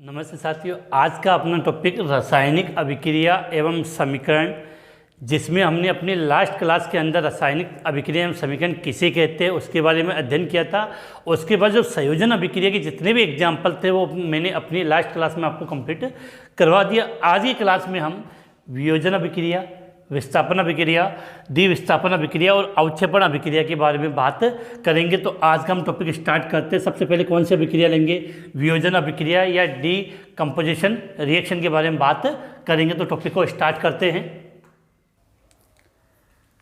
नमस्ते साथियों, आज का अपना टॉपिक रासायनिक अभिक्रिया एवं समीकरण, जिसमें हमने अपनी लास्ट क्लास के अंदर रासायनिक अभिक्रिया एवं समीकरण किसे कहते हैं उसके बारे में अध्ययन किया था। उसके बाद जो संयोजन अभिक्रिया के जितने भी एग्जाम्पल थे वो मैंने अपनी लास्ट क्लास में आपको कंप्लीट करवा दिया। आज की क्लास में हम वियोजन अभिक्रिया, विस्थापन अभिक्रिया, द्विविस्थापन अभिक्रिया और अवक्षेपण अभिक्रिया के बारे में बात करेंगे। तो आज का हम टॉपिक स्टार्ट करते हैं। सबसे पहले कौन सी अभिक्रिया लेंगे, वियोजन अभिक्रिया या डीकम्पोजिशन रिएक्शन के बारे में बात करेंगे। तो टॉपिक को स्टार्ट करते हैं।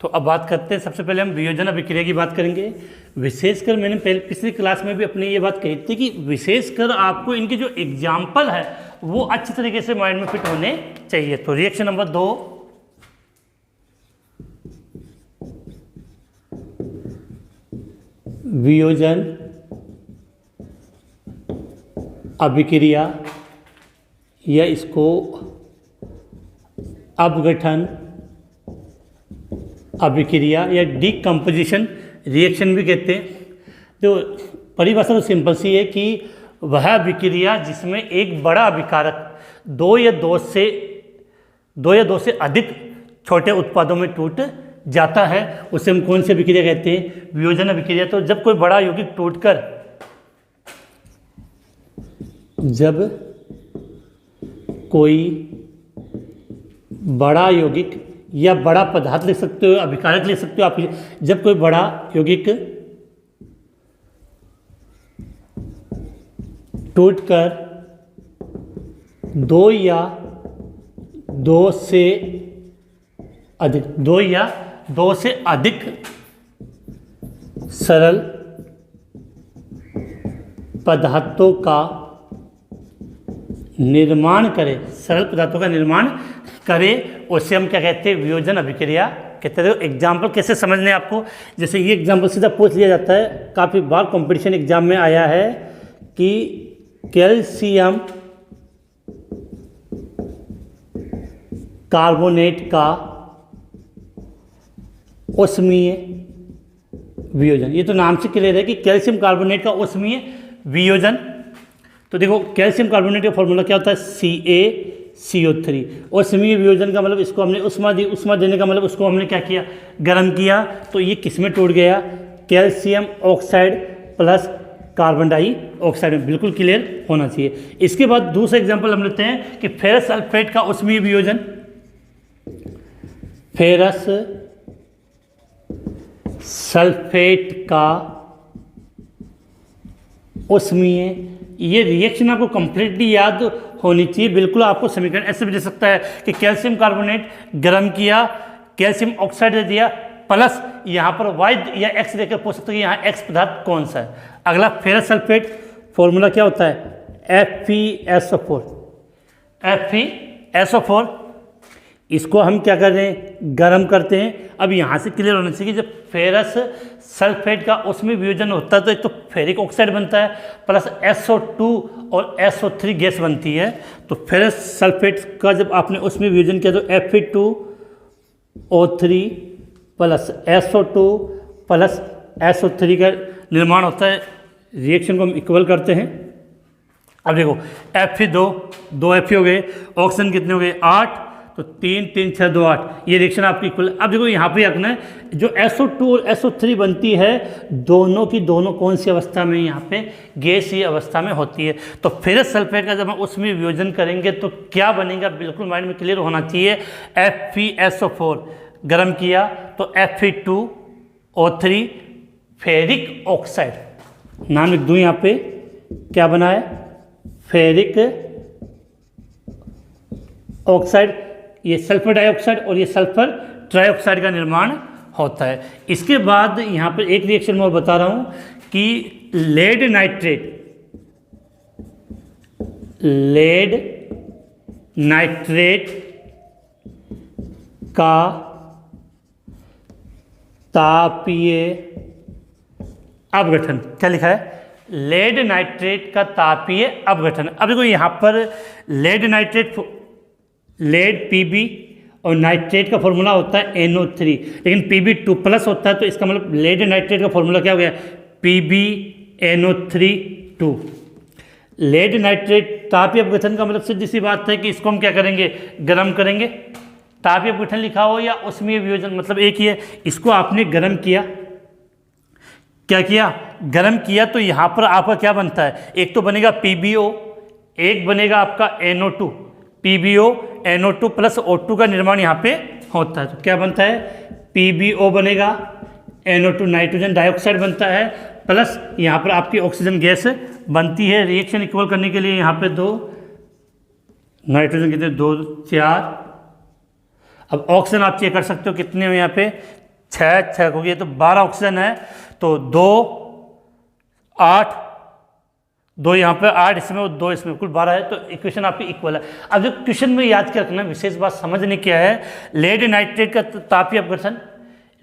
तो अब बात करते हैं, सबसे पहले हम वियोजन अभिक्रिया की बात करेंगे। विशेषकर मैंने पिछली क्लास में भी अपनी ये बात कही थी कि विशेषकर आपको इनके जो एग्जाम्पल है वो अच्छी तरीके से माइंड में फिट होने चाहिए। तो रिएक्शन नंबर 2, वियोजन अभिक्रिया या इसको अपघटन अभिक्रिया या डीकम्पोजिशन रिएक्शन भी कहते हैं। तो परिभाषा तो सिंपल सी है कि वह अभिक्रिया जिसमें एक बड़ा अभिकारक दो या दो से अधिक छोटे उत्पादों में टूट जाता है, उसे हम कौन सी अभिक्रिया कहते हैं, वियोजन अभिक्रिया। तो जब कोई बड़ा यौगिक टूटकर, जब कोई बड़ा यौगिक या बड़ा पदार्थ लिख सकते हो, अभिकारक लिख सकते हो आप, जब कोई बड़ा यौगिक टूटकर दो या दो से अधिक सरल पदार्थों का निर्माण करे, उसे हम क्या कहते हैं, वियोजन अभिक्रिया कहते हैं। एग्जाम्पल कैसे समझने आपको, जैसे ये एग्जाम्पल सीधा पूछ लिया जाता है, काफ़ी बार कंपटीशन एग्जाम में आया है कि कैल्शियम कार्बोनेट का ऊष्मीय वियोजन। ये तो नाम से क्लियर है कि कैल्शियम कार्बोनेट का ऊष्मीय वियोजन। तो देखो कैल्शियम कार्बोनेट का फॉर्मूला क्या होता है, CaCO3। ऊष्मीय वियोजन का मतलब इसको हमने उष्मा दी, उष्मा देने का मतलब उसको हमने क्या किया, गर्म किया। तो ये किस में टूट गया, calcium oxide plus carbon dioxide में। बिल्कुल क्लियर होना चाहिए। इसके बाद दूसरा एग्जाम्पल हम लेते हैं कि फेरस सल्फेट का ऊष्मीय वियोजन। फेरस सल्फेट का ऊष्मीय, ये रिएक्शन आपको कंप्लीटली याद होनी चाहिए। बिल्कुल आपको समीकरण ऐसे भी दे सकता है कि कैल्शियम कार्बोनेट गर्म किया, कैल्शियम ऑक्साइड दे दिया, प्लस यहाँ पर वाई या एक्स देकर पूछ सकते हो कि यहाँ एक्स पदार्थ कौन सा है। अगला फेरस सल्फेट, फॉर्मूला क्या होता है, FeSO4। FeSO4 इसको हम क्या कर रहे हैं, गर्म करते हैं। अब यहाँ से क्लियर होना चाहिए कि जब फेरस सल्फेट का उसमें वियोजन होता है तो एक तो फेरिक ऑक्साइड बनता है प्लस SO2 और SO3 गैस बनती है। तो फेरस सल्फेट का जब आपने उसमें वियोजन किया तो Fe2O3 plus SO2 plus SO3 का निर्माण होता है। रिएक्शन को हम इक्वल करते हैं। अब देखो Fe2 Fe हो गए, ऑक्सीजन कितने हो गए 8, तो 3 3 6 2 8, ये रिएक्शन आपकी इक्वल। अब देखो यहाँ पे रखना है, जो SO2 और SO3 बनती है दोनों की दोनों कौन सी अवस्था में, यहाँ पे गैसीय अवस्था में होती है। तो फेरस सल्फेट का जब हम उसमें वियोजन करेंगे तो क्या बनेगा, बिल्कुल माइंड में क्लियर होना चाहिए। FeSO4 गर्म किया तो Fe2O3 फेरिक ऑक्साइड, नाम लिख दूँ यहाँ पे, क्या बना है, फेरिक ऑक्साइड। ये सल्फर डाइऑक्साइड और ये सल्फर ट्राइऑक्साइड का निर्माण होता है। इसके बाद यहाँ पर एक रिएक्शन मैं और बता रहा हूँ कि लेड नाइट्रेट का तापीय अपघटन। क्या लिखा है, लेड नाइट्रेट का तापीय अपघटन। अब देखो यहाँ पर लेड Pb और नाइट्रेट का फॉर्मूला होता है NO3, लेकिन Pb2 प्लस होता है, तो इसका मतलब लेड नाइट्रेट का फॉर्मूला क्या हो गया, PbNO3 2। लेड नाइट्रेट तापीय अपघटन का मतलब सीधी सी बात है कि इसको हम क्या करेंगे, गर्म करेंगे। तापीय अपघटन लिखा हो या उष्मीय वियोजन मतलब एक ही है। इसको आपने गर्म किया, क्या किया, गर्म किया, तो यहाँ पर आपका क्या बनता है, एक तो बनेगा PbO, एक बनेगा आपका NO2। PbO NO2 plus O2 का निर्माण यहाँ पे होता है, तो क्या बनता है, PbO बनेगा, NO2 नाइट्रोजन डाइऑक्साइड बनता है, प्लस यहाँ पर आपकी ऑक्सीजन गैस बनती है। रिएक्शन इक्वल करने के लिए यहाँ पे 2 नाइट्रोजन कितने, 2 4। अब ऑक्सीजन आप चेक कर सकते हो कितने हो यहाँ पे, 6 हो गया, तो 12 ऑक्सीजन है, तो 2 8, 2 यहाँ पे 8 इसमें और 2 इसमें, कुल 12 है, तो इक्वेशन आपकी इक्वल है। अब जो क्वेश्चन में याद क्या रखना, विशेष बात समझने क्या है, लेड नाइट्रेट का तापीय अपघटन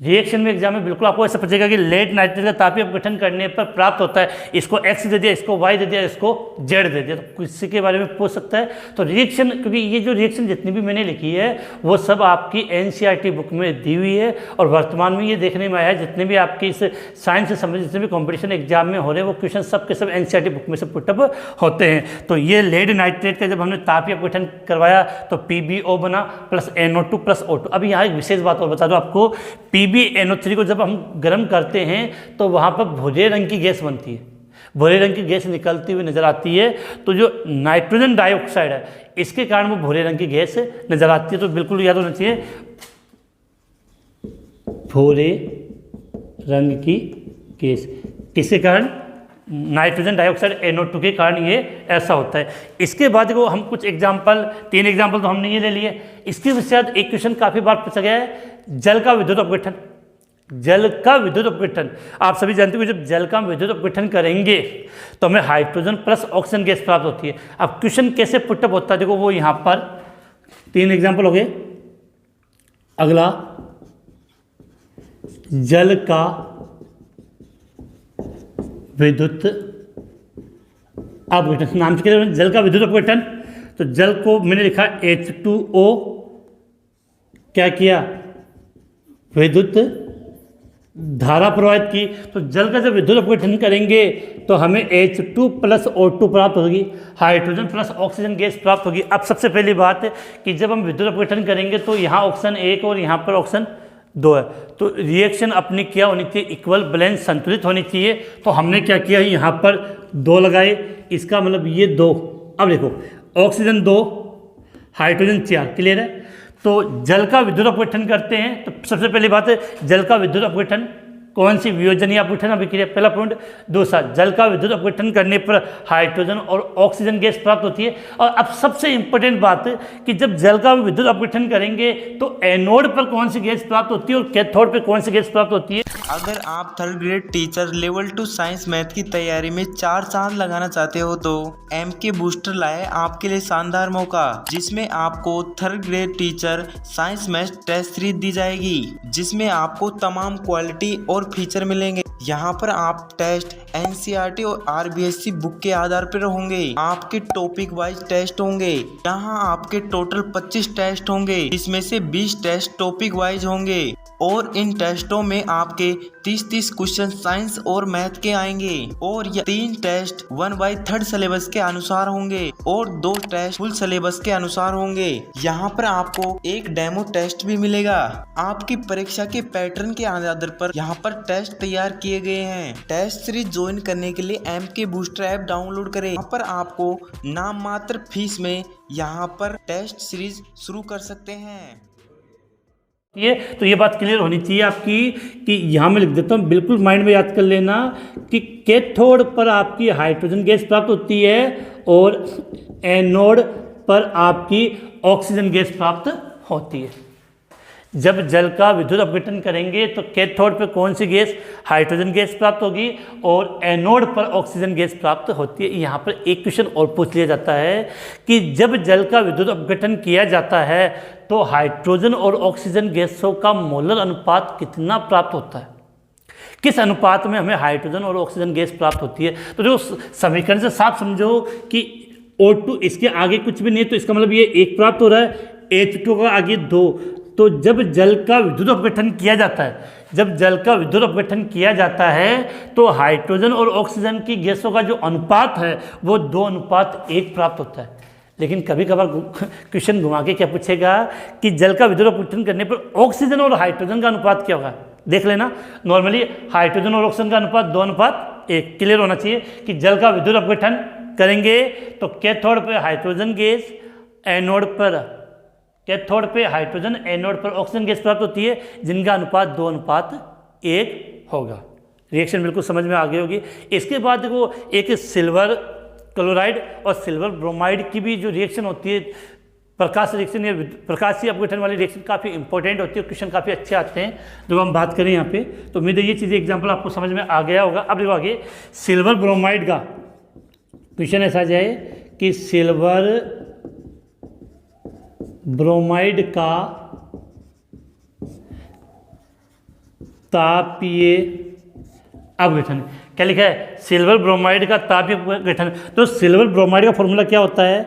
रिएक्शन में एग्जाम में बिल्कुल आपको ऐसा पूछेगा कि लेड नाइट्रेट का तापीय अपघटन करने पर प्राप्त होता है, इसको X दे दिया, इसको Y दे दिया, इसको Z दे दिया, तो किसी के बारे में पूछ सकता है। तो रिएक्शन, क्योंकि ये जो रिएक्शन जितनी भी मैंने लिखी है वो सब आपकी NCERT बुक में दी हुई है, और वर्तमान में ये देखने में आया है जितने भी आपकी इस साइंस से संबंधित जितने भी कॉम्पिटिशन एग्जाम में हो रहे हैं वो क्वेश्चन सब के सब NCERT बुक में से पुटअप होते हैं। तो ये लेड नाइट्रेट का जब हमने तापीय अपघटन करवाया तो PbO बना प्लस NO2 प्लस O2। अब यहाँ एक विशेष बात और बता दो आपको, PbNO3 को जब हम गर्म करते हैं तो वहाँ पर भूरे रंग की गैस बनती है, भूरे रंग की गैस निकलती हुई नजर आती है। तो जो नाइट्रोजन डाइऑक्साइड है इसके कारण वो भूरे रंग की गैस नजर आती है। तो बिल्कुल याद होना चाहिए, भूरे रंग की गैस किसके कारण, नाइट्रोजन डाइऑक्साइड NO2 के कारण ये ऐसा होता है। इसके बाद को हम कुछ एग्जाम्पल, 3 एग्जाम्पल तो हमने ये ले लिए। इसके विषय एक क्वेश्चन काफ़ी बार पूछा गया है, जल का विद्युत अपघटन। जल का विद्युत अपघटन आप सभी जानते हो, जब जल का विद्युत अपघटन करेंगे तो हमें हाइड्रोजन प्लस ऑक्सीजन गैस प्राप्त होती है। अब क्वेश्चन कैसे पुटअप होता है, देखो वो यहाँ पर 3 एग्जाम्पल हो गए। अगला, जल का विद्युत अपघटन, नाम से जल का विद्युत अपघटन, तो जल को मैंने लिखा H2O, क्या किया, विद्युत धारा प्रवाहित की। तो जल का जब विद्युत अपघटन करेंगे तो हमें H2 प्लस O2 प्राप्त होगी, हाइड्रोजन प्लस ऑक्सीजन गैस प्राप्त होगी। अब सबसे पहली बात है कि जब हम विद्युत अपघटन करेंगे तो यहाँ ऑक्सीजन 1 और यहाँ पर ऑक्सीजन 2 है, तो रिएक्शन अपनी क्या होनी चाहिए, इक्वल बैलेंस संतुलित होनी चाहिए। तो हमने क्या किया, यहाँ पर 2 लगाए, इसका मतलब ये 2। अब देखो ऑक्सीजन 2 हाइड्रोजन 4, क्लियर है। तो जल का विद्युत अपघटन करते हैं तो सबसे पहली बात है, जल का विद्युत अपघटन कौन सी, वियोजनीय अपघटन अभिक्रिया, पहला पॉइंट। दूसरा, जल का विद्युत अपघटन करने पर हाइड्रोजन और ऑक्सीजन गैस प्राप्त होती है। और अब सबसे इंपॉर्टेंट बात है कि जब जल का विद्युत अपघटन करेंगे तो एनोड पर कौन सी गैस प्राप्त होती है और कैथोड पर कौन सी गैस प्राप्त होती है। अगर आप 3rd grade teacher level 2 science math की तैयारी में 4 चांद लगाना चाहते हो तो MK बूस्टर लाए आपके लिए शानदार मौका, जिसमें आपको 3rd grade teacher science math test series दी जाएगी, जिसमें आपको तमाम क्वालिटी और फीचर मिलेंगे। यहाँ पर आप टेस्ट NCERT और RBSC बुक के आधार पर होंगे। आपके टॉपिक वाइज टेस्ट होंगे। यहाँ आपके टोटल 25 टेस्ट होंगे, जिसमें से 20 टेस्ट टॉपिक वाइज होंगे और इन टेस्टों में आपके 30 क्वेश्चन साइंस और मैथ के आएंगे और ये 3 टेस्ट 1/3 सिलेबस के अनुसार होंगे और 2 टेस्ट फुल सिलेबस के अनुसार होंगे। यहाँ पर आपको एक डेमो टेस्ट भी मिलेगा। आपकी परीक्षा के पैटर्न के आधार पर यहाँ पर टेस्ट तैयार किए गए हैं। टेस्ट सीरीज ज्वाइन करने के लिए MK बूस्टर ऐप डाउनलोड करें। यहाँ पर आपको नाम मात्र फीस में यहाँ पर टेस्ट सीरीज शुरू कर सकते हैं। तो ये बात क्लियर होनी चाहिए आपकी कि यहाँ मैं लिख देता हूँ, बिल्कुल माइंड में याद कर लेना कि कैथोड पर आपकी हाइड्रोजन गैस प्राप्त होती है और एनोड पर आपकी ऑक्सीजन गैस प्राप्त होती है। जब जल का विद्युत अपघटन करेंगे तो कैथोड पर कौन सी गैस, हाइड्रोजन गैस प्राप्त होगी और एनोड पर ऑक्सीजन गैस प्राप्त होती है। यहाँ पर एक क्वेश्चन और पूछ लिया जाता है कि जब जल का विद्युत अपघटन किया जाता है तो हाइड्रोजन और ऑक्सीजन गैसों का मोलर अनुपात कितना प्राप्त होता है, किस अनुपात में हमें हाइड्रोजन और ऑक्सीजन गैस प्राप्त होती है। तो जो समीकरण से साफ समझो कि O2 इसके आगे कुछ भी नहीं है, तो इसका मतलब ये 1 प्राप्त हो रहा है, H2 का आगे 2, तो जब जल का विद्युत अपघटन किया जाता है, जब जल का विद्युत अपघटन किया जाता है तो हाइड्रोजन और ऑक्सीजन की गैसों का जो अनुपात है वो 2:1 प्राप्त होता है। लेकिन कभी कभार क्वेश्चन घुमा के क्या पूछेगा कि जल का विद्युत अपघटन करने पर ऑक्सीजन और हाइड्रोजन का अनुपात क्या होगा, देख लेना। नॉर्मली हाइड्रोजन और ऑक्सीजन का अनुपात 2:1 क्लियर होना चाहिए कि जल का विद्युत अपघटन करेंगे तो कैथोड पर हाइड्रोजन गैस, एनोड पर कैथोड पे हाइड्रोजन, एनोड पर ऑक्सीजन गैस प्राप्त होती है, जिनका अनुपात 2:1 होगा। रिएक्शन बिल्कुल समझ में आ गई होगी। इसके बाद देखो एक सिल्वर क्लोराइड और सिल्वर ब्रोमाइड की भी जो रिएक्शन होती है, प्रकाश रिएक्शन या प्रकाशीय अपघटन वाली रिएक्शन, काफ़ी इंपॉर्टेंट होती है। क्वेश्चन काफ़ी अच्छे आते हैं जब हम बात करें यहाँ पे, तो उम्मीद है ये चीज़ें एग्जाम्पल आपको समझ में आ गया होगा। अब देखो आगे सिल्वर ब्रोमाइड का क्वेश्चन ऐसा जाए कि सिल्वर ब्रोमाइड का तापीय अपघटन, क्या लिखा है, सिल्वर ब्रोमाइड का तापीय अपघटन। तो सिल्वर ब्रोमाइड का फॉर्मूला क्या होता है,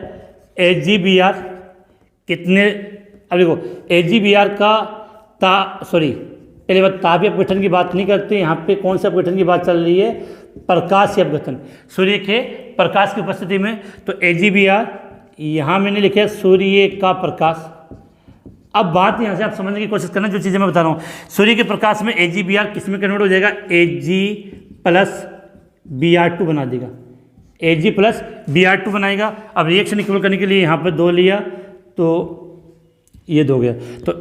AgBr कितने, अब देखो AgBr का पहले बात तापीय अपघटन की बात नहीं करते, यहाँ पे कौन से अपघटन की बात चल रही है, प्रकाशीय अपघटन, सूर्य के प्रकाश की उपस्थिति में। तो AgBr यहाँ मैंने लिखा है सूर्य का प्रकाश। अब बात यहाँ से आप समझने की कोशिश करना जो चीज़ें मैं बता रहा हूँ। सूर्य के प्रकाश में AgBr किस में कन्वर्ट हो जाएगा, Ag+Br2 बना देगा, Ag+Br2 बनाएगा। अब रिएक्शन इक्वल करने के लिए यहाँ पर 2 लिया तो ये 2 गया, तो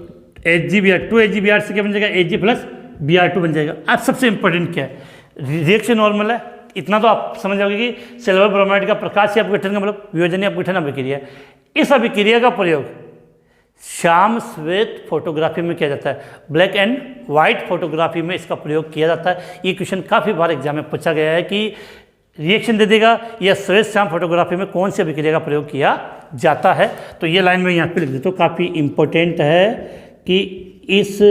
AgBr से क्या बन जाएगा, Ag+Br2 बन जाएगा। अब सबसे इंपॉर्टेंट क्या है, रिएक्शन नॉर्मल है, इतना तो आप समझ जाओगे कि सिल्वर ब्रोमाइड का प्रकाशीय अपघटन का मतलब वियोजनीय अपघटन अभिक्रिया। इस अभिक्रिया का प्रयोग श्याम श्वेत फोटोग्राफी में किया जाता है, ब्लैक एंड वाइट फोटोग्राफी में इसका प्रयोग किया जाता है। ये क्वेश्चन काफ़ी बार एग्जाम में पूछा गया है कि रिएक्शन दे देगा या श्वेत श्याम फोटोग्राफी में कौन सी अभिक्रिया का प्रयोग किया जाता है। तो ये लाइन में यहाँ पे लिख देता हूँ, काफ़ी इंपॉर्टेंट है कि इस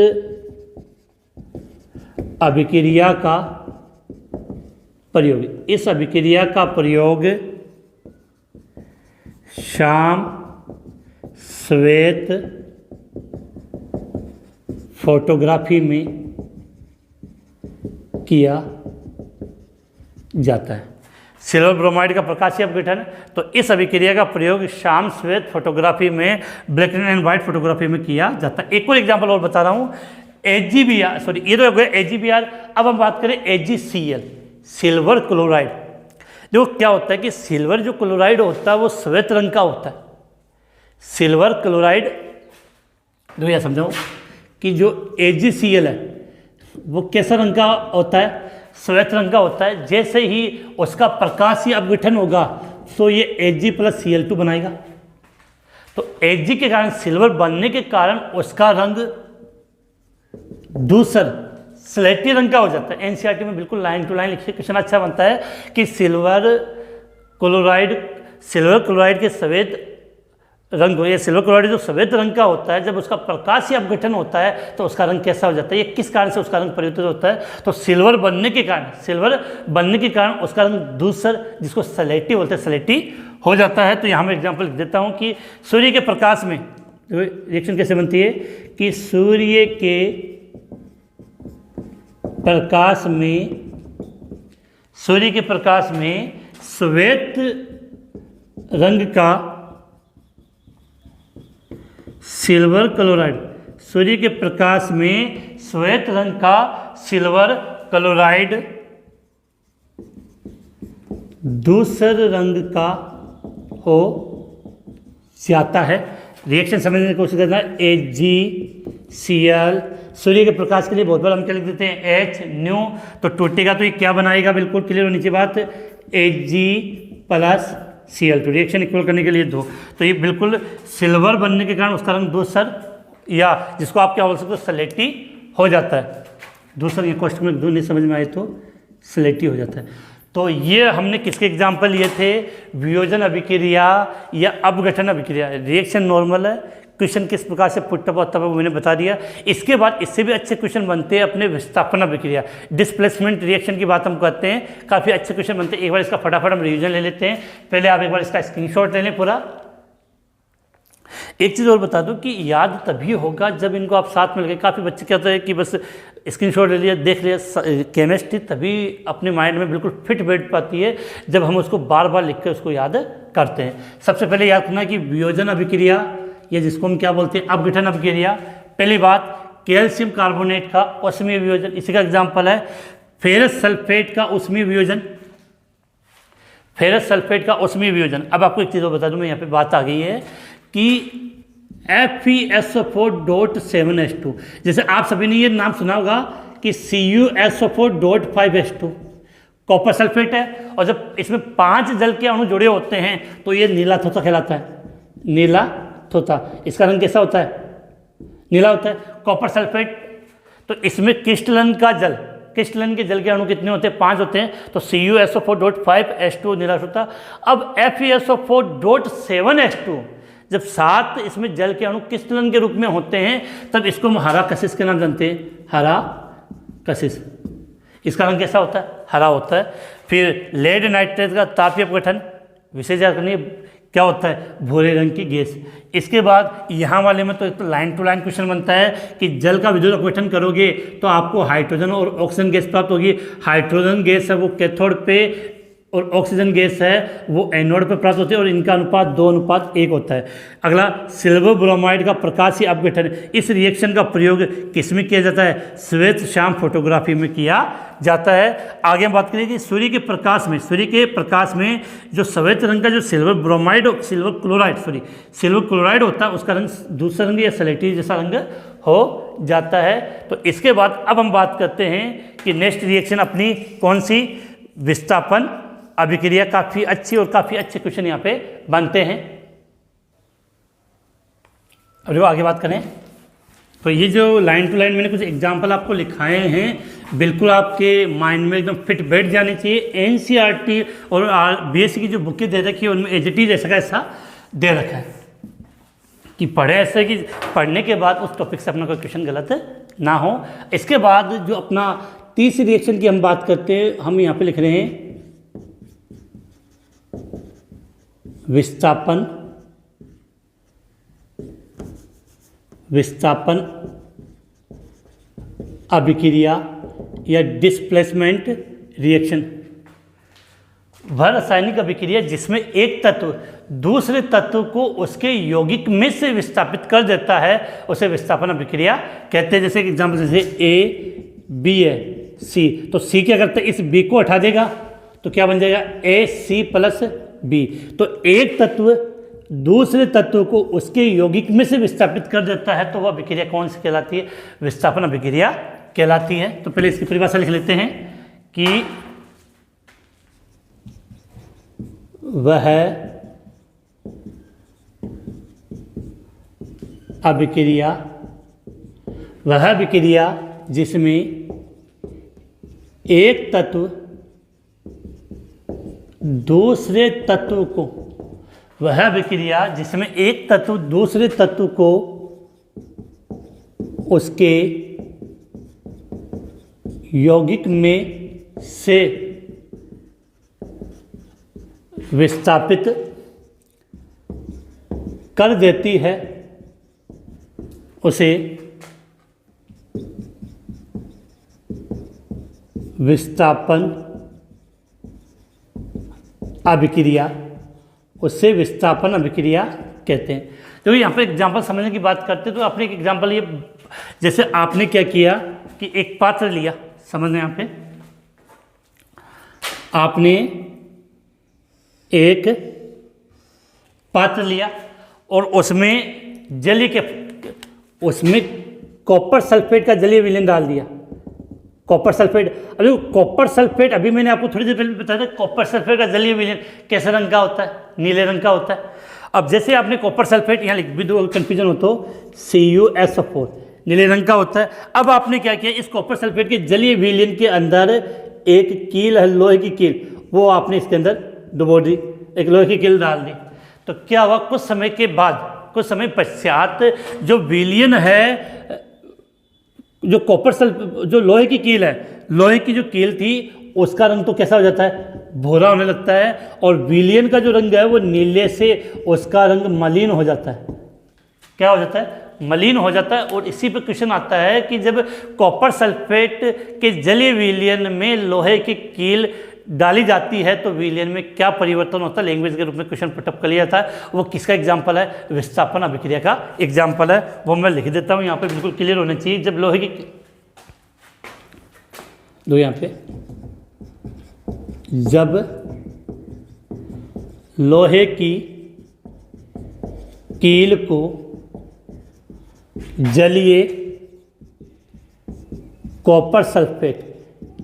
अभिक्रिया का प्रयोग, इस अभिक्रिया का प्रयोग श्याम श्वेत फोटोग्राफी में किया जाता है। सिल्वर ब्रोमाइड का प्रकाशीय अपघटन, तो इस अभिक्रिया का प्रयोग श्याम श्वेत फोटोग्राफी में, ब्लैक एंड व्हाइट फोटोग्राफी में किया जाता है। एक और एग्जांपल और बता रहा हूँ, AgBr, ये तो हो गया AgBr। अब हम बात करें AgCl, सिल्वर क्लोराइड। देखो क्या होता है कि सिल्वर जो क्लोराइड होता है वो श्वेत रंग का होता है। सिल्वर क्लोराइड, देखो यह समझाओ कि जो AgCl है वो कैसा रंग का होता है, श्वेत रंग का होता है। जैसे ही उसका प्रकाशीय अपघटन होगा तो ये Ag+Cl2 बनाएगा। तो Ag के कारण, सिल्वर बनने के कारण उसका रंग दूसर स्लेटी रंग का हो जाता है। एनसीईआरटी में बिल्कुल लाइन टू लाइन लिखिए, क्वेश्चन अच्छा बनता है कि सिल्वर क्लोराइड के सफ़ेद रंग हो, या सिल्वर क्लोराइड जो सफ़ेद रंग का होता है, जब उसका प्रकाशीय अपघटन होता है तो उसका रंग कैसा हो जाता है, ये किस कारण से उसका रंग परिवर्तित होता है। तो सिल्वर बनने के कारण उसका रंग दूसर, जिसको स्लेटी बोलते हैं, स्लेटी हो जाता है। तो यहाँ मैं एग्जाम्पल लिख देता हूँ कि सूर्य के प्रकाश में रिएक्शन कैसे बनती है कि सूर्य के प्रकाश में श्वेत रंग का सिल्वर क्लोराइड, सूर्य के प्रकाश में श्वेत रंग का सिल्वर क्लोराइड दूसरे रंग का हो जाता है। रिएक्शन समझने की कोशिश करना है। AgCl, सूर्य के प्रकाश के लिए बहुत बार हम क्या लिख देते हैं, H न्यू, तो टूटेगा तो ये क्या बनाएगा, बिल्कुल क्लियर होनी चाहिए बात, Ag+Cl2। रिएक्शन इक्वल करने के लिए 2, तो ये बिल्कुल सिल्वर बनने के कारण उसका रंग दूसर, या जिसको आप क्या बोल सकते हो, स्लेटी हो जाता है। दूसरा ये क्वेश्चन में नहीं समझ में आए तो स्लेटी हो जाता है। तो ये हमने किसके एग्जाम्पल लिए थे, वियोजन अभिक्रिया या अपघटन अभिक्रिया। रिएक्शन नॉर्मल है, क्वेश्चन किस प्रकार से पुट होता है वो मैंने बता दिया। इसके बाद इससे भी अच्छे क्वेश्चन बनते हैं अपने विस्थापन अभिक्रिया, डिस्प्लेसमेंट रिएक्शन की बात हम करते हैं, काफ़ी अच्छे क्वेश्चन बनते हैं। एक बार इसका फटाफट हम रिवीजन ले लेते हैं। पहले आप एक बार इसका स्क्रीनशॉट ले लें पूरा। एक चीज़ और बता दूं कि याद तभी होगा जब इनको आप साथ में लगे। काफ़ी बच्चे क्या होता है कि बस स्क्रीनशॉट ले लिया, देख लिया, केमिस्ट्री तभी अपने माइंड में बिल्कुल फिट बैठ पाती है जब हम उसको बार बार लिख कर उसको याद करते हैं। सबसे पहले याद करना कि वियोजन अभिक्रिया, या जिसको हम क्या बोलते हैं, अपघटन अभिक्रिया। पहली बात, कैल्शियम कार्बोनेट का ऊष्मीय वियोजन, इसी का एग्जाम्पल है फेरस सल्फेट का ऊष्मीय वियोजन, फेरस सल्फेट का ऊष्मीय वियोजन। अब आपको एक चीज़ और बता दूं, मैं यहाँ पे बात आ गई है कि FeSO4.7H2, जैसे आप सभी ने ये नाम सुना होगा कि CuSO4.5H2 कॉपर सल्फेट है, और जब इसमें 5 जल के अणु जुड़े होते हैं तो ये नीला थोथा कहलाता है, नीला थोथा। इसका रंग कैसा होता है? नीला होता है। कॉपर सल्फेट, तो इसमें क्रिस्टलन का जल, क्रिस्टलन के जल के अणु कितने होते हैं? 5 होते हैं, तो CuSO4.5H2 नीला थोथा। अब FeSO4.7H2, जब 7 इसमें जल के अणु क्रिस्टलन के रूप में होते हैं तब इसको हम हरा कशिश के नाम जानते हैं, हरा कशिश। इसका रंग कैसा होता है? हरा होता है। फिर लेड नाइट्रेट का तापीय अपघटन, विशेष याद करनी, क्या होता है? भूरे रंग की गैस। इसके बाद यहाँ वाले में तो लाइन टू लाइन क्वेश्चन बनता है कि जल का विद्युत अपघटन करोगे तो आपको हाइड्रोजन और ऑक्सीजन गैस प्राप्त होगी। हाइड्रोजन गैस है वो कैथोड पे और ऑक्सीजन गैस है वो एनोड पे प्राप्त होती है, और इनका अनुपात 2:1 होता है। अगला, सिल्वर ब्रोमाइड का प्रकाशीय अपघटन। इस रिएक्शन का प्रयोग किस में किया जाता है? श्वेत श्याम फोटोग्राफी में किया जाता है। आगे हम बात करें कि सूर्य के प्रकाश में जो सफेद रंग का जो सिल्वर क्लोराइड होता है उसका रंग दूसरा रंग या सलेटी जैसा रंग हो जाता है। तो इसके बाद अब हम बात करते हैं कि नेक्स्ट रिएक्शन अपनी कौन सी? विस्थापन अभिक्रिया। काफ़ी अच्छी और काफ़ी अच्छे क्वेश्चन यहाँ पे बनते हैं। अब जो आगे बात करें तो ये जो लाइन टू लाइन मैंने कुछ एग्जाम्पल आपको लिखाए हैं, बिल्कुल आपके माइंड में एकदम फिट बैठ जाने चाहिए। NCERT और BSc की जो बुकें दे रखी है उनमें एजिटी जैसा का ऐसा दे रखा है कि पढ़े ऐसे कि पढ़ने के बाद उस टॉपिक से अपना कोई क्वेश्चन गलत ना हो। इसके बाद जो अपना तीसरी रिएक्शन की हम बात करते हैं, हम यहाँ पे लिख रहे हैं विस्थापन अभिक्रिया या डिस्प्लेसमेंट रिएक्शन। वह रासायनिक अभिक्रिया जिसमें एक तत्व दूसरे तत्व को उसके यौगिक में से विस्थापित कर देता है उसे विस्थापन अभिक्रिया कहते हैं। जैसे एग्जाम्पल, जैसे A B है C, तो C क्या करता है? इस B को हटा देगा तो क्या बन जाएगा? AC+B। तो एक तत्व दूसरे तत्व को उसके यौगिक में से विस्थापित कर देता है तो वह अभिक्रिया कौन सी कहलाती है? विस्थापन अभिक्रिया कहलाती है। तो पहले इसकी परिभाषा लिख लेते हैं कि वह अभिक्रिया जिसमें एक तत्व दूसरे तत्व को वह अभिक्रिया जिसमें एक तत्व दूसरे तत्व को उसके यौगिक में से विस्थापित कर देती है उसे विस्थापन अभिक्रिया कहते हैं। तो यहाँ पर एग्जाम्पल समझने की बात करते हैं तो आपने एक एग्जाम्पल ये, जैसे आपने क्या किया कि एक पात्र लिया, समझना यहाँ पे, आपने एक पात्र लिया और उसमें कॉपर सल्फेट का जलीय विलयन डाल दिया। कॉपर सल्फेट, अभी कॉपर सल्फेट अभी मैंने आपको थोड़ी देर पहले बताया था, कॉपर सल्फेट का जलीय विलयन कैसे रंग का होता है? नीले रंग का होता है। अब जैसे आपने कॉपर सल्फेट यहाँ लिख भी दो, कन्फ्यूजन हो तो CuSO4 नीले रंग का होता है। अब आपने क्या किया? इस कॉपर सल्फेट के जलीय विलयन के अंदर एक कील है, लोहे की कील, वो आपने इसके अंदर डुबो दी, एक लोहे की कील डाल दी। तो क्या हुआ? कुछ समय पश्चात जो विलयन है, जो लोहे की कील है, लोहे की जो कील थी उसका रंग तो कैसा हो जाता है? भूरा होने लगता है। और विलयन का जो रंग है वो नीले से उसका रंग मलिन हो जाता है, क्या हो जाता है, मलिन हो जाता है। और इसी पे क्वेश्चन आता है कि जब कॉपर सल्फेट के जलीय विलयन में लोहे की कील डाली जाती है तो विलयन में क्या परिवर्तन होता है, लैंग्वेज के रूप में क्वेश्चन पुटअप कर लिया था। वो किसका एग्जाम्पल है, विस्थापन अभिक्रिया का एग्जाम्पल है, वो मैं लिख देता हूँ यहाँ पे, बिल्कुल क्लियर होना चाहिए। जब लोहे की दो यहाँ पे, जब लोहे की कील को जलीय कॉपर सल्फेट,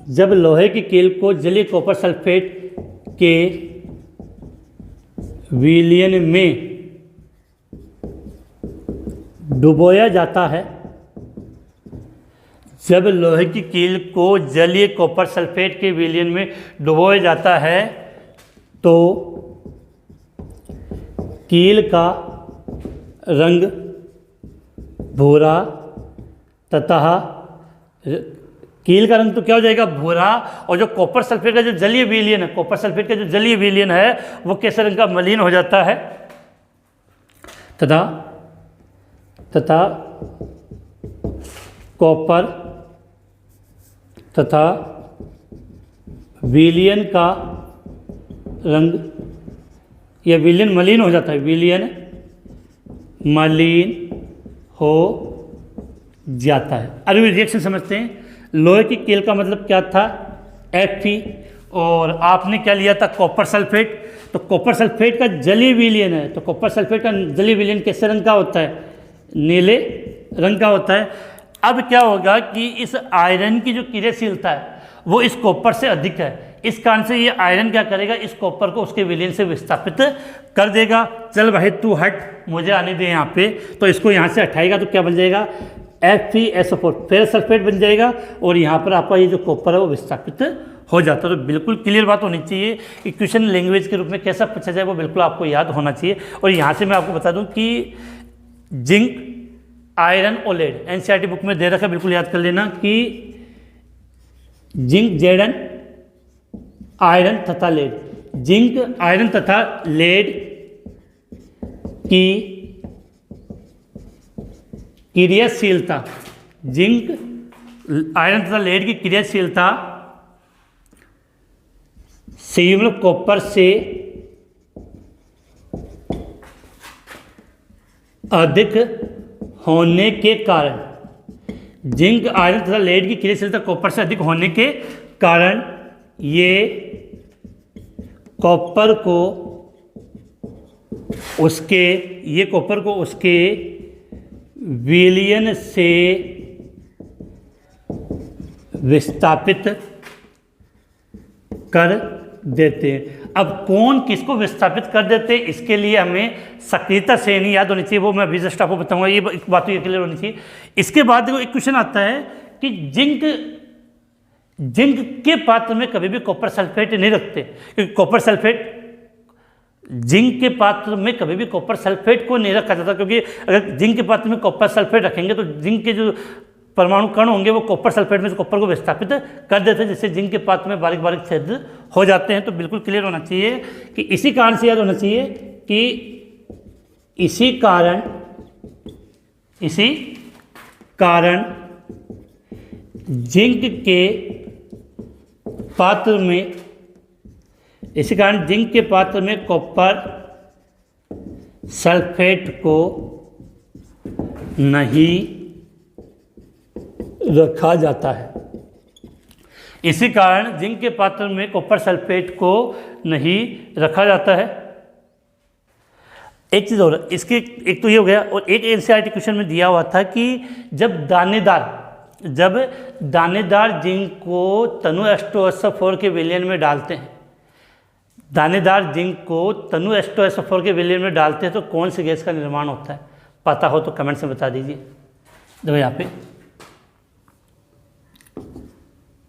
जब लोहे की कील को जलीय कॉपर सल्फेट के विलयन में डुबोया जाता है, जब लोहे की कील को जलीय कॉपर सल्फेट के विलयन में डुबोया जाता है तो कील का रंग भूरा तथा कील का रंग तो क्या हो जाएगा, भूरा, और जो कॉपर सल्फेट का जो जलीय विलयन है, कॉपर सल्फेट का जो जलीय विलयन है वो कैसे रंग का, मलिन हो जाता है। तथा कॉपर तथा विलयन का रंग, यह विलयन मलिन हो जाता है, विलयन मलिन हो जाता है। अरे रिएक्शन समझते हैं। लोहे की कील का मतलब क्या था, Fe, और आपने क्या लिया था, कॉपर सल्फेट। तो कॉपर सल्फेट का जलीय विलयन है, तो कॉपर सल्फेट का जलीय विलयन कैसे रंग का होता है, नीले रंग का होता है। अब क्या होगा कि इस आयरन की जो क्रियाशीलता है वो इस कॉपर से अधिक है, इस कारण से ये आयरन क्या करेगा, इस कॉपर को उसके विलयन से विस्थापित कर देगा। चल भाई तू हट, मुझे आने दे यहाँ पे, तो इसको यहाँ से हटाएगा तो क्या बन जाएगा, FeSO4 फेरस सल्फेट बन जाएगा, और यहाँ पर आपका ये जो कॉपर है वो विस्थापित हो जाता है। तो बिल्कुल क्लियर बात होनी चाहिए कि क्वेश्चन लैंग्वेज के रूप में कैसा पूछा जाए वो बिल्कुल आपको याद होना चाहिए। और यहाँ से मैं आपको बता दूँ कि जिंक, आयरन और लेड NCERT बुक में दे रखा है, बिल्कुल याद कर लेना कि जिंक, Zn, आयरन तथा लेड, जिंक, आयरन तथा लेड की क्रियाशीलता, जिंक, आयरन तथा लेड की क्रियाशीलता संयुग्म कॉपर से अधिक होने के कारण, जिंक, आयरन तथा लेड की क्रियाशीलता कॉपर से अधिक होने के कारण ये कॉपर को उसके विलयन से विस्थापित कर देते हैं। अब कौन किसको विस्थापित कर देते हैं, इसके लिए हमें सक्रियता श्रेणी याद होनी चाहिए, वो मैं अभी जस्ट आपको बताऊंगा, ये बात तो ये क्लियर होनी चाहिए। इसके बाद एक क्वेश्चन आता है कि जिंक के पात्र में कभी भी कॉपर सल्फेट नहीं रखते, क्योंकि कॉपर सल्फेट, जिंक के पात्र में कभी भी कॉपर सल्फेट को नहीं रखा जाता, क्योंकि अगर जिंक के पात्र में कॉपर सल्फेट रखेंगे तो जिंक के जो परमाणु कण होंगे वो कॉपर सल्फेट में से कॉपर को विस्थापित कर देते हैं, जिससे जिंक के पात्र में बारीक बारीक छेद हो जाते हैं। तो बिल्कुल क्लियर होना चाहिए कि इसी कारण से याद होना चाहिए कि इसी कारण जिंक के पात्र में, इसी कारण जिंक के पात्र में कॉपर सल्फेट को नहीं रखा जाता है। इसी कारण जिंक के पात्र में कॉपर सल्फेट को नहीं रखा जाता है। एक चीज़ और, इसके एक तो ये हो गया, और एक NCERT क्वेश्चन में दिया हुआ था कि जब दानेदार जिंक को तनु H2SO4 के विलयन में डालते हैं, दानेदार जिंक को तनु H2SO4 के विलयन में डालते हैं तो कौन सी गैस का निर्माण होता है, पता हो तो कमेंट से बता दीजिए। देखो यहाँ पे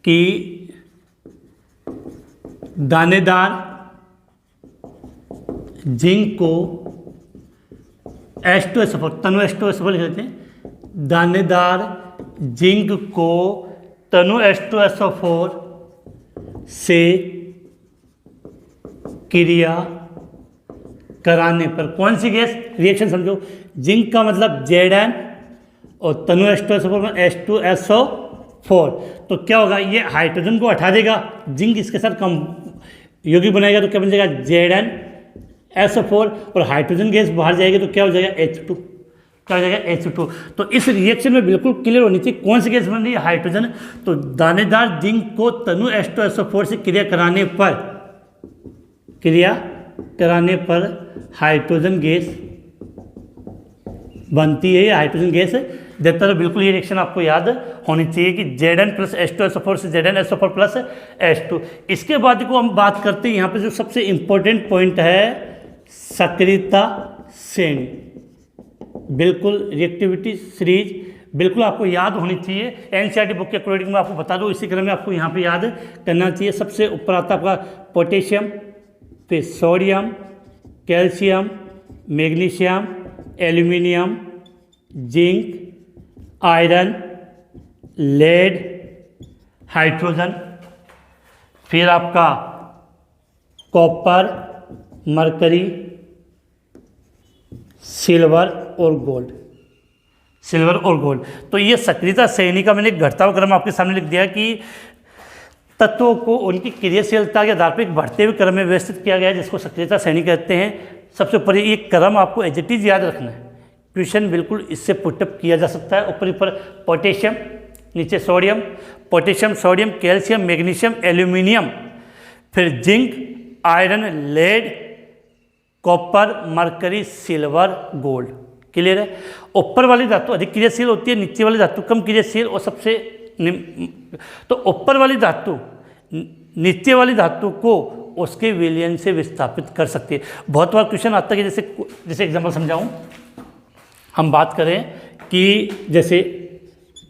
कि दानेदार जिंक को H2SO4, तनु H2SO4 लिख लेते हैं, दानेदार जिंक को तनु H2SO4 से क्रिया कराने पर कौन सी गैस, रिएक्शन समझो, जिंक का मतलब Zn और तनु H2SO4, तो क्या होगा, ये हाइड्रोजन को हटा देगा, जिंक इसके साथ कम यौगिक बनाएगा तो क्या बन जाएगा ZnSO4, और हाइड्रोजन गैस बाहर जाएगी तो क्या हो जाएगा H2, क्या हो जाएगा H2। तो इस रिएक्शन में बिल्कुल क्लियर होनी चाहिए कौन सी गैस बन रही है, हाइड्रोजन। तो दानेदार जिंक को तनु H2SO4 से क्रिया कराने पर हाइड्रोजन गैस बनती है, या हाइड्रोजन गैस देता है। बिल्कुल ये रिएक्शन आपको याद होनी चाहिए कि Zn प्लस H2SO4 से ZnSO4 प्लस H2। इसके बाद को हम बात करते हैं यहाँ पे जो सबसे इम्पोर्टेंट पॉइंट है, सक्रियता श्रेणी। बिल्कुल रिएक्टिविटी सीरीज बिल्कुल आपको याद होनी चाहिए, एनसीईआरटी बुक के अकॉर्डिंग मैं आपको बता दूँ, इसी क्रम में आपको यहाँ पे याद करना चाहिए। सबसे ऊपर आता है आपका पोटेशियम, फिर sodium, calcium, magnesium, aluminium, zinc, iron, lead, hydrogen, फिर आपका कॉपर, मरकरी, सिल्वर और गोल्ड। तो ये सक्रियता श्रेणी का मैंने एक घटता हुआ क्रम आपके सामने लिख दिया कि तत्वों को उनकी क्रियाशीलता के आधार पर एक बढ़ते हुए क्रम में व्यवस्थित किया गया है, जिसको सक्रियता श्रेणी कहते हैं। सबसे ऊपर ये क्रम आपको एज इट इज याद रखना है, क्वेश्चन बिल्कुल इससे पुटअप किया जा सकता है। ऊपर पोटेशियम, नीचे sodium, potassium, sodium, calcium, magnesium, aluminium, फिर zinc, iron, lead, copper, mercury, silver, gold. Clear है। ऊपर वाली धातु अधिक क्रियाशील होती है, नीचे वाली धातु कम क्रियाशील और सबसे तो ऊपर वाली धातु नीचे वाली धातु को उसके विलयन से विस्थापित कर सकती है। बहुत बार क्वेश्चन आता है कि जैसे एग्जांपल समझाऊं, हम बात करें कि जैसे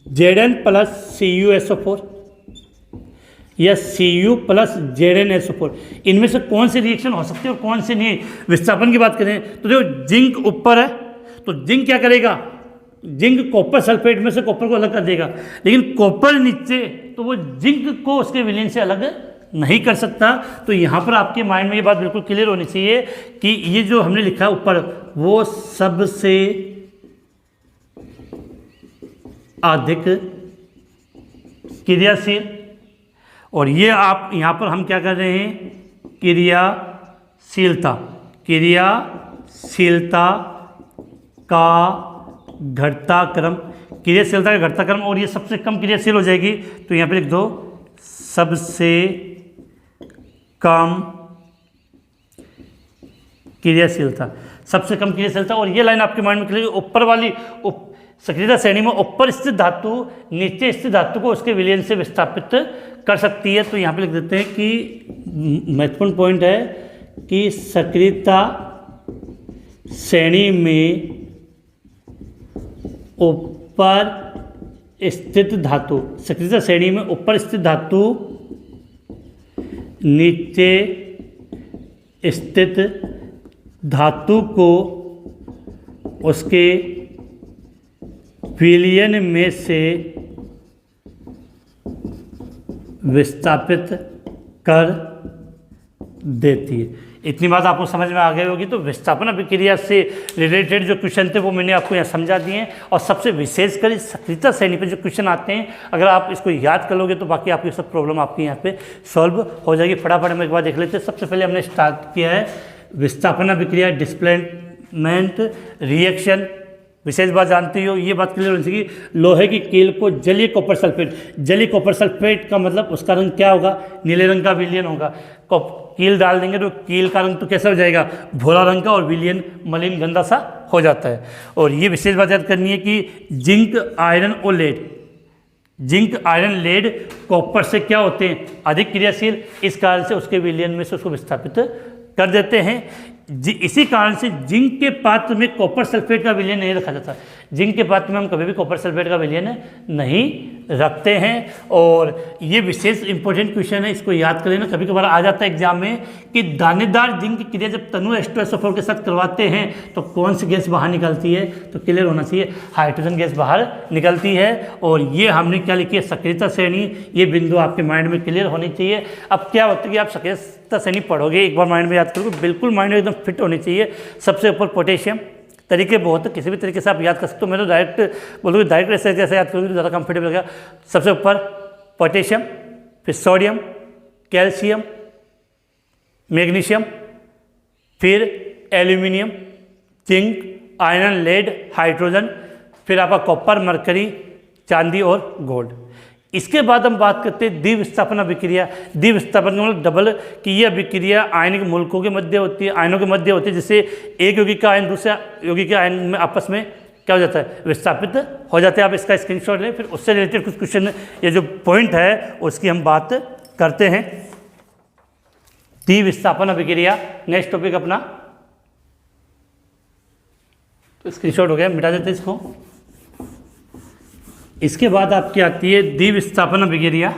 Zn प्लस CuSO4 या Cu प्लस ZnSO4, इनमें से कौन सी रिएक्शन हो सकती है और कौन सी नहीं। विस्थापन की बात करें तो जो जिंक ऊपर है तो जिंक क्या करेगा, जिंक कॉपर सल्फेट में से कॉपर को अलग कर देगा, लेकिन कॉपर नीचे तो वो जिंक को उसके विलयन से अलग नहीं कर सकता। तो यहाँ पर आपके माइंड में ये बात बिल्कुल क्लियर होनी चाहिए कि ये जो हमने लिखा ऊपर वो सबसे अधिक क्रियाशील, और ये आप यहाँ पर हम क्या कर रहे हैं, क्रियाशीलता का घटता क्रम, क्रियाशीलता का घटता क्रम, और ये सबसे कम क्रियाशील हो जाएगी तो यहाँ पे लिख दो सबसे कम क्रियाशीलता, सबसे कम क्रियाशीलता। और ये लाइन आपके माइंड में क्लियर, ऊपर वाली सक्रियता श्रेणी में ऊपर स्थित धातु नीचे स्थित धातु को उसके विलयन से विस्थापित कर सकती है। तो यहाँ पे लिख देते हैं कि महत्वपूर्ण पॉइंट है कि सक्रियता श्रेणी में ऊपर स्थित धातु, सक्रियता श्रेणी में ऊपर स्थित धातु नीचे स्थित धातु को उसके विलयन में से विस्थापित कर देती है। इतनी बात आपको समझ में आ गई होगी। तो विस्थापन अभिक्रिया से रिलेटेड जो क्वेश्चन थे वो मैंने आपको यहाँ समझा दिए हैं, और सबसे विशेषकर इस सक्रियता श्रेणी पे जो क्वेश्चन आते हैं अगर आप इसको याद कर लोगे तो बाकी आपकी सब प्रॉब्लम आपकी यहाँ पे सॉल्व हो जाएगी। फटाफट हम एक बार देख लेते हैं। सबसे पहले हमने स्टार्ट किया है विस्थापन अभिक्रिया, डिस्प्लेसमेंट रिएक्शन। विशेष बात जानते हो, ये बात क्लियर होनी चाहिए, लोहे की कील को जलीय कॉपर सल्फेट, जलीय कॉपर सल्फेट का मतलब उसका रंग क्या होगा, नीले रंग का विलयन होगा। कील डाल देंगे तो कील का रंग तो कैसा हो जाएगा, भूरा रंग का, और विलयन मलिन गंदा सा हो जाता है। और ये विशेष बात याद करनी है कि जिंक, आयरन और lead, zinc, iron, lead copper से क्या होते हैं, अधिक क्रियाशील, इस कारण से उसके विलयन में से उसको विस्थापित कर देते हैं। इसी कारण से जिंक के पात्र में कॉपर सल्फेट का विलयन नहीं रखा जाता। जिंक के पात्र में हम कभी भी कॉपर सल्फेट का विलयन नहीं रखते हैं। और ये विशेष इंपॉर्टेंट क्वेश्चन है, इसको याद कर लेना। कभी कभार आ जाता है एग्जाम में कि दानेदार जिंक की क्रिया जब तनु H2SO4 के साथ करवाते हैं तो कौन सी गैस बाहर निकलती है, तो क्लियर होना चाहिए, हाइड्रोजन गैस बाहर निकलती है। और ये हमने क्या लिखी है, सक्रियता श्रेणी, ये बिंदु आपके माइंड में क्लियर होनी चाहिए। अब क्या होता है कि आप पुस्तकता से नहीं पढ़ोगे, एक बार माइंड में याद करोगे, बिल्कुल माइंड में एकदम फिट होनी चाहिए। सबसे ऊपर पोटेशियम, तरीके बहुत, किसी भी तरीके से आप याद कर सकते हो। मैं तो डायरेक्ट बोलोगे, डायरेक्ट ऐसे जैसे याद करोगे तो ज़्यादा कंफर्टेबल लगेगा। सबसे ऊपर पोटेशियम, फिर सोडियम, कैल्शियम, मैग्नीशियम, फिर aluminium, zinc, iron, lead, hydrogen, फिर आपका कॉपर, मरकरी, चांदी और गोल्ड। इसके बाद हम बात करते हैं द्विविस्थापन अभिक्रिया। द्विविस्थापन का मतलब डबल, कि यह अभिक्रिया आयनिक मूलकों के मध्य होती है, आयनों के मध्य होती है, जिससे एक यौगिक का आयन दूसरे यौगिक के आयन में आपस में क्या हो जाता है, विस्थापित हो जाते हैं। आप इसका स्क्रीनशॉट लें, फिर उससे रिलेटेड कुछ क्वेश्चन, ये जो पॉइंट है उसकी हम बात करते हैं। द्विविस्थापन अभिक्रिया नेक्स्ट टॉपिक अपना, तो स्क्रीनशॉट हो गया, मिटा देते हैं इसको। इसके बाद आपकी आती है द्विविस्थापन अभिक्रिया।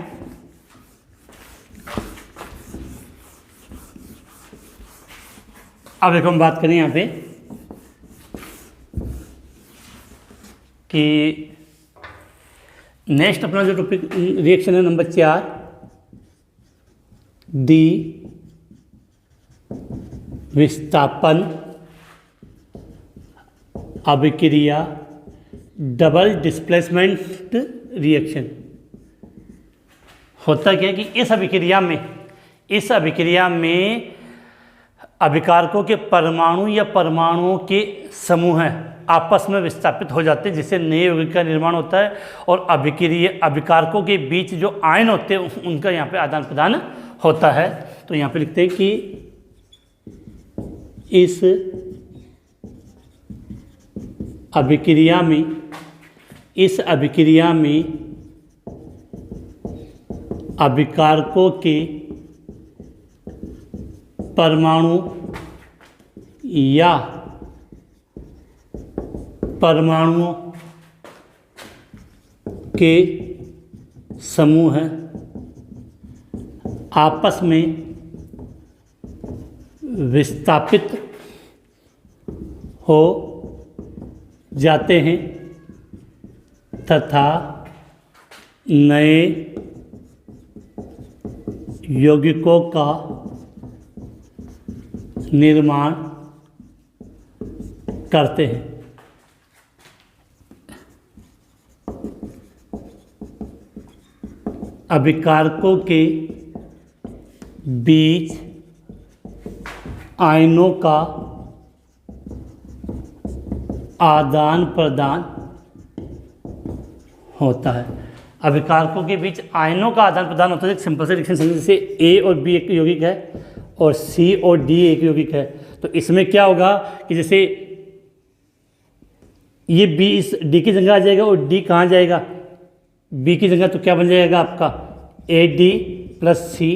अब एक हम बात करें यहाँ पे कि नेक्स्ट अपना जो टॉपिक रिएक्शन है नंबर 4, द्विविस्थापन अभिक्रिया डबल डिस्प्लेसमेंट रिएक्शन। होता क्या है कि इस अभिक्रिया में अभिकारकों के परमाणु या परमाणुओं के समूह आपस में विस्थापित हो जाते हैं, जिससे नए यौगिक का निर्माण होता है। और अभिकारकों के बीच जो आयन होते हैं उनका यहाँ पे आदान प्रदान होता है। तो यहाँ पे लिखते हैं कि इस अभिक्रिया में अभिकारकों के परमाणु या परमाणुओं के समूह आपस में विस्थापित हो जाते हैं तथा नए यौगिकों का निर्माण करते हैं। अभिकारकों के बीच आयनों का आदान प्रदान होता है। अभिकारकों के बीच आयनों का आदान प्रदान होता है। एक सिंपल से रिएक्शन समझिए, जैसे ए और बी एक यौगिक है और सी और डी एक यौगिक है। तो इसमें क्या होगा कि जैसे ये बी इस डी की जगह आ जाएगा और डी कहाँ जाएगा, बी की जगह, तो क्या बन जाएगा आपका A D plus C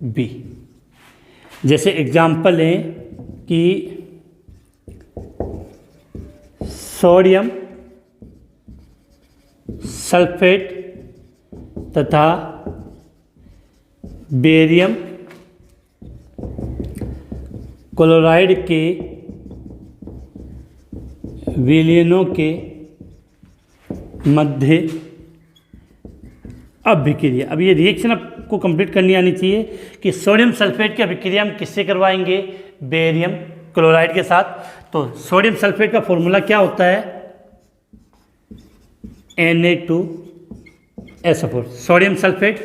B. जैसे एग्जाम्पल है कि सोडियम सल्फेट तथा बेरियम क्लोराइड के विलयनों के मध्य अभिक्रिया। अब ये रिएक्शन आपको कंप्लीट करनी आनी चाहिए कि सोडियम सल्फेट की अभिक्रिया हम किससे करवाएंगे, बेरियम क्लोराइड के साथ। तो सोडियम सल्फेट का फॉर्मूला क्या होता है, Na2SO4। सोडियम सल्फेट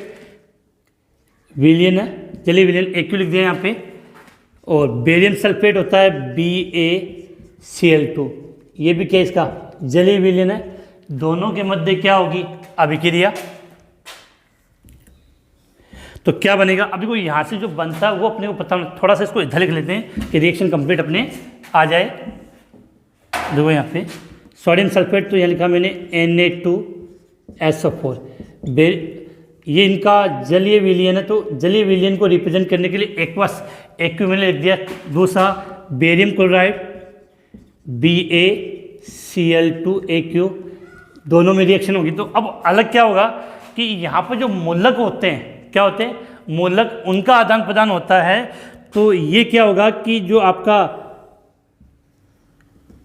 विलयन है, जलीय विलयन एक क्यों लिख दिया यहाँ पे, और बेरियम सल्फेट होता है BaCl2। ये भी क्या इसका जलीय विलयन है। दोनों के मध्य क्या होगी, अभिक्रिया। तो क्या बनेगा, अभी को यहाँ से जो बनता है वो अपने को पता, थोड़ा सा इसको इधर लिख लेते हैं कि रिएक्शन कंप्लीट अपने आ जाए। देखो यहाँ पे सोडियम सल्फेट, तो यहाँ लिखा मैंने Na2SO4। ये इनका जलीय विलयन है, तो जलीय विलयन को रिप्रेजेंट करने के लिए एक्व मैंने लिख दिया। दूसरा बेरियम क्लोराइड BaCl2AQ, दोनों में रिएक्शन होगी। तो अब अलग क्या होगा कि यहाँ पर जो मूलक होते हैं, क्या होते हैं मूलक, उनका आदान प्रदान होता है। तो ये क्या होगा कि जो आपका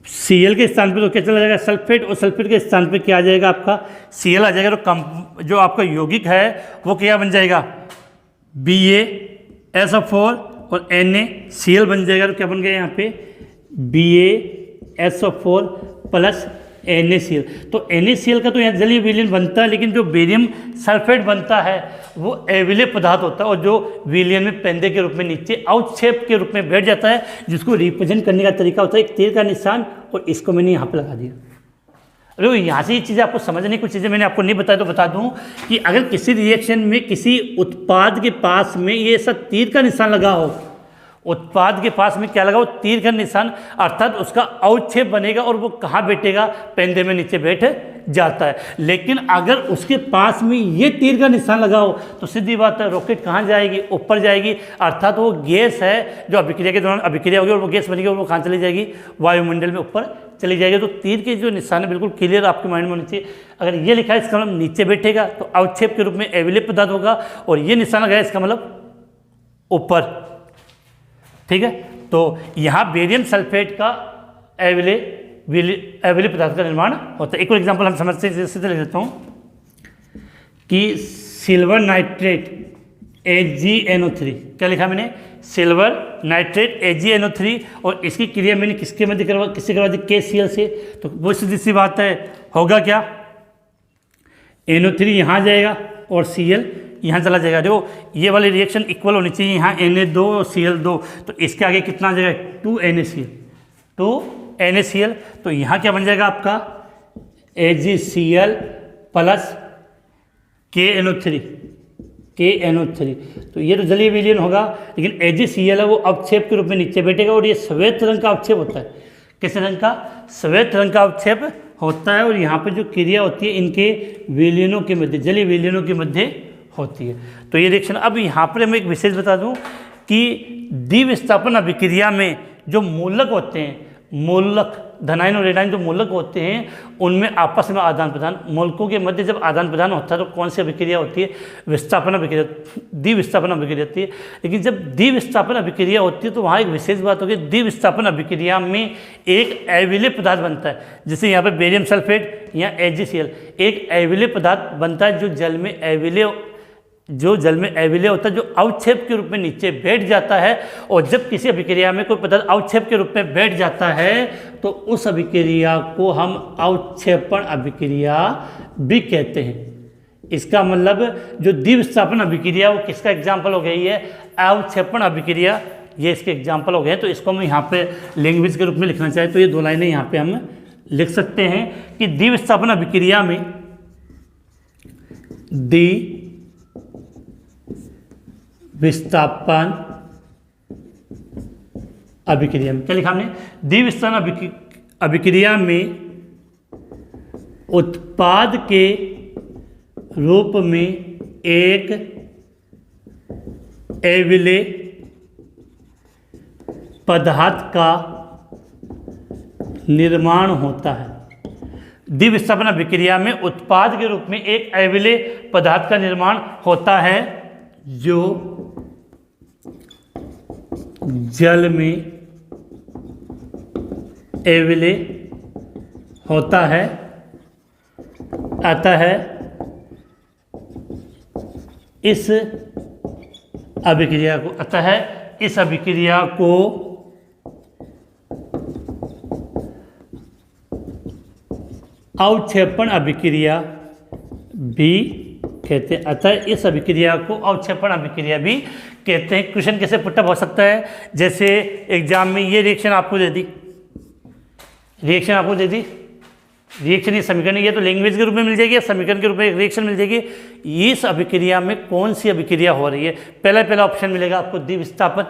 Cl के स्थान पे तो क्या चला जाएगा, सल्फेट, और सल्फेट के स्थान पे क्या आ जाएगा आपका Cl आ जाएगा। तो जो आपका यौगिक है वो क्या बन जाएगा, SO4 और NaCl बन जाएगा। तो क्या बन गया यहाँ पे BaSO4 प्लस NaCl। तो NaCl का तो यहाँ जलीय विलयन बनता है, लेकिन जो बेरियम सल्फेट बनता है वो अविलेय पदार्थ होता है और जो विलयन में पेंदे के रूप में नीचे अवक्षेप के रूप में बैठ जाता है, जिसको रिप्रेजेंट करने का तरीका होता है एक तीर का निशान, और इसको मैंने यहाँ पे लगा दिया। अरे यहाँ से ये चीज़ें आपको समझनी, कुछ चीज़ें मैंने आपको नहीं बताया तो बता दूँ कि अगर किसी रिएक्शन में किसी उत्पाद के पास में ये ऐसा तीर का निशान लगा हो, उत्पाद के पास में क्या लगा हो, तीर का निशान, अर्थात उसका अवक्षेप बनेगा और वो कहाँ बैठेगा, पेंदे में नीचे बैठ जाता है। लेकिन अगर उसके पास में ये तीर का निशान लगा हो तो सीधी बात है रॉकेट कहाँ जाएगी, ऊपर जाएगी, अर्थात वो गैस है जो अभिक्रिया के दौरान अभिक्रिया होगी और वो गैस बनेगी और वो कहाँ चली जाएगी, वायुमंडल में ऊपर चली जाएगी। तो तीर के जो निशान है बिल्कुल क्लियर आपके माइंड में होनी चाहिए। अगर ये लिखा है इसका मतलब नीचे बैठेगा तो अवक्षेप के रूप में अविलेय पदार्थ होगा, और ये निशान लगा है इसका मतलब ऊपर। ठीक है, तो यहाँ बेरियम सल्फेट का अविलेय पदार्थ का निर्माण होता है। एक और एग्जांपल हम समझते हैं, जैसे लिख देता हूँ कि सिल्वर नाइट्रेट AgNO3, क्या लिखा मैंने, सिल्वर नाइट्रेट AgNO3, और इसकी क्रिया मैंने किससे करवा दी, KCl से। तो वो सीधी सी बात है, होगा क्या, NO3 यहाँ जाएगा और Cl यहाँ चला जाएगा। देखो ये वाली रिएक्शन इक्वल होनी चाहिए, यहाँ Na2 और Cl2, तो इसके आगे कितना आ जाएगा, 2NaCl। तो यहाँ क्या बन जाएगा आपका AgCl प्लस KNO3। तो ये तो जलीय विलयन होगा, लेकिन AgCl है वो अवक्षेप के रूप में नीचे बैठेगा, और ये श्वेत रंग का अवक्षेप होता है। किस रंग का, श्वेत रंग का अवक्षेप होता है, और यहाँ पे जो क्रिया होती है इनके विलयनों के मध्य, जलीय विलयनों के मध्य होती है। तो ये रिएक्शन, अब यहाँ पर मैं एक विशेष बता दूँ कि द्विविस्थापन अभिक्रिया में जो मूलक होते हैं, मूलक धनायन और ऋणायन जो मूलक होते हैं उनमें आपस में आदान प्रदान, मूलकों के मध्य जब आदान प्रदान होता है तो कौन सी अभिक्रिया होती है, विस्थापन अभिक्रिया, द्विविस्थापन अभिक्रिया होती है। लेकिन जब द्विविस्थापन अभिक्रिया होती है तो वहाँ एक विशेष बात होगी, द्विविस्थापन अभिक्रिया में एक अविलेय पदार्थ बनता है, जैसे यहाँ पर बेरियम सल्फेट या AgCl, एक अविलेय पदार्थ बनता है जो जल में अविलेय होता है, जो अवक्षेप के रूप में नीचे बैठ जाता है। और जब किसी अभिक्रिया में कोई पदार्थ अवक्षेप के रूप में बैठ जाता है तो उस अभिक्रिया को हम अवक्षेपण अभिक्रिया भी कहते हैं। इसका मतलब जो द्विविस्थापन अभिक्रिया वो किसका एग्जाम्पल हो गई है, अवक्षेपण अभिक्रिया, ये इसके एग्जाम्पल हो गए। तो इसको हम यहाँ पे लैंग्वेज के रूप में लिखना चाहें तो ये दो लाइनें यहाँ पे हम लिख सकते हैं कि द्विविस्थापन अभिक्रिया में विस्थापन अभिक्रिया में क्या लिखा हमने, द्विविस्थापन अभिक्रिया में उत्पाद के रूप में एक अविलेय पदार्थ का निर्माण होता है। द्विविस्थापन अभिक्रिया में उत्पाद के रूप में एक अविलेय पदार्थ का निर्माण होता है जो जल में अविलेय होता है, अतः इस अभिक्रिया को अवक्षेपण अभिक्रिया भी कहते हैं। अतः इस अभिक्रिया को अवक्षेपण अभिक्रिया भी कहते हैं। क्वेश्चन कैसे पुटअप हो सकता है, जैसे एग्जाम में ये रिएक्शन आपको दे दी, रिएक्शन ये समीकरण, ये तो लैंग्वेज के रूप में मिल जाएगी, समीकरण के रूप में एक रिएक्शन मिल जाएगी। इस अभिक्रिया में कौन सी अभिक्रिया हो रही है, पहला ऑप्शन मिलेगा आपको द्विविस्थापन,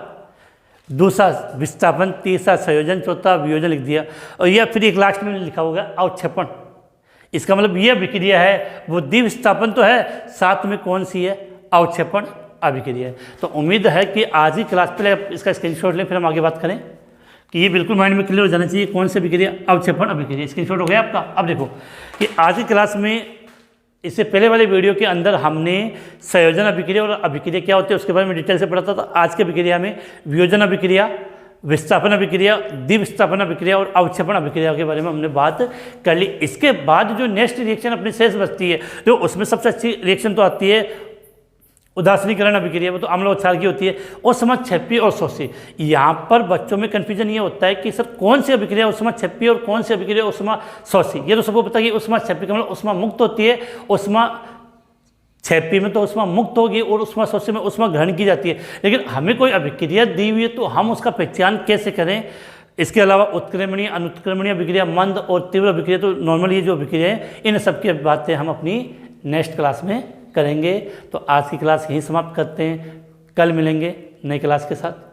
दूसरा विस्थापन, तीसरा संयोजन, चौथा वियोजन लिख दिया, और यह फिर एक लास्ट में लिखा होगा अवक्षेपण। इसका मतलब ये अभिक्रिया है वो द्विविस्थापन तो है, साथ में कौन सी है, अवक्षेपण अभिक्रिया है। तो उम्मीद है कि आज ही क्लास पहले इसका स्क्रीनशॉट लें, फिर हम आगे बात करें कि ये बिल्कुल माइंड में क्लियर हो जाना चाहिए कौन सी अभिक्रिया, अवक्षेपण अभिक्रिया। स्क्रीनशॉट हो गया आपका। अब देखो कि आज की क्लास में, इससे पहले वाले वीडियो के अंदर हमने संयोजन अभिक्रिया और अभिक्रिया क्या होती है उसके बारे में डिटेल से पढ़ा था। तो आज की अभिक्रिया में वियोजन अभिक्रिया, विस्थापन अभिक्रिया, द्विविस्थापन अभिक्रिया और अवक्षेपण अभिक्रिया के बारे में हमने बात कर ली। इसके बाद जो नेक्स्ट रिएक्शन अपनी शेष बचती है, तो उसमें सबसे अच्छी रिएक्शन तो आती है उदासीनीकरण अभिक्रिया, वो तो अम्ल और क्षार की होती है। ऊष्माक्षेपी और शोषी, यहाँ पर बच्चों में कन्फ्यूजन ये होता है कि सर कौन सी अभिक्रिया ऊष्माक्षेपी और कौन सी अभिक्रिया ऊष्माशोषी। ये तो सबको पता है कि ऊष्माक्षेपी का मतलब ऊष्मा मुक्त होती है, ऊष्माक्षेपी में तो ऊष्मा मुक्त होगी और ऊष्माशोषी में ऊष्मा ग्रहण की जाती है। लेकिन हमें कोई अभिक्रिया दी हुई है तो हम उसका पहचान कैसे करें। इसके अलावा उत्क्रमणीय, अनुत्क्रमणीय अभिक्रिया, मंद और तीव्र अभिक्रिया, तो नॉर्मल ये जो अभिक्रिया है इन सब की बातें हम अपनी नेक्स्ट क्लास में करेंगे। तो आज की क्लास यहीं समाप्त करते हैं, कल मिलेंगे नई क्लास के साथ।